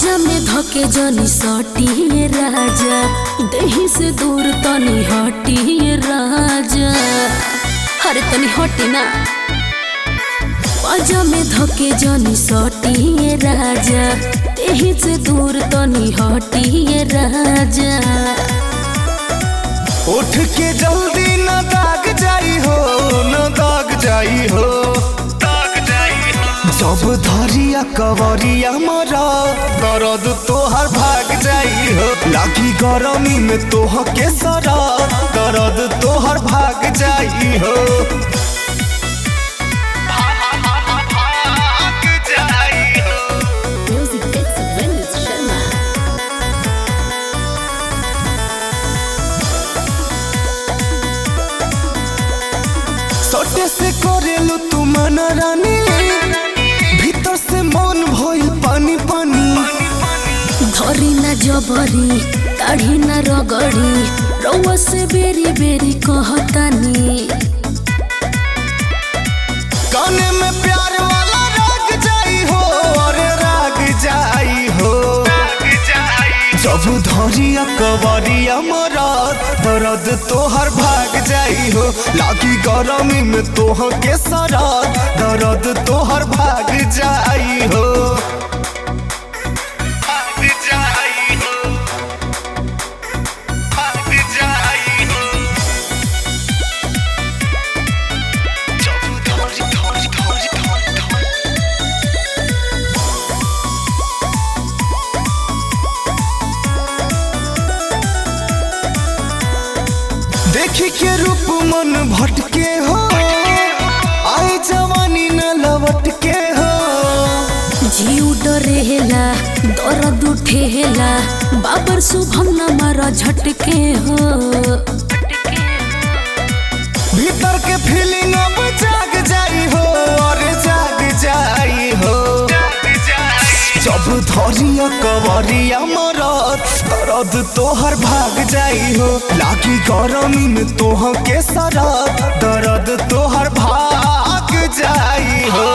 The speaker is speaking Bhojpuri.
पाजा में धके जनी सटी राजा, देही से दूर तनी हटी राजा। अरे तनी हटी ना। पाजा में धके जनी सटी राजा, देही से दूर तनी हटी राजा। उठ के जल्दी न दाग जाई हो, न दाग जाई हो। जब धरिया कवरिया मरा दर्द तोहर भाग जाई हो। लागी गरमी में तोह के सरा दर्द तोहर भाग जाई हो। सोटे से करेलू तू मन रानी, भीतर से मन भइल पानी पानी। धरी ना जबरी काढ़ी ना रगड़ी, रउआ से बेरी बेरी कहतानी। गाने में प्यार वाला राग जाई हो, अरे राग जाई हो। जब धरिया कवरिया मरा दर्द तोहर भाग जाई हो। लागी गरमी में तोह के सरा दर्द तोहर भाग जाई हो। देखी के रूप मन भटके हो, आई जवानी न लवट के हो। जीव डरेला दर्द उठेला, बाबर शुभम न मारा झटके हो। भीतर के फीलिंग अब जाग जाई हो, अरे जाग जाई हो। जब धरिया कवरिया मरत दर्द तोहर भाग जाई हो। लागी गरमी में तोह के सरा दर्द तोहर भाग जाई हो।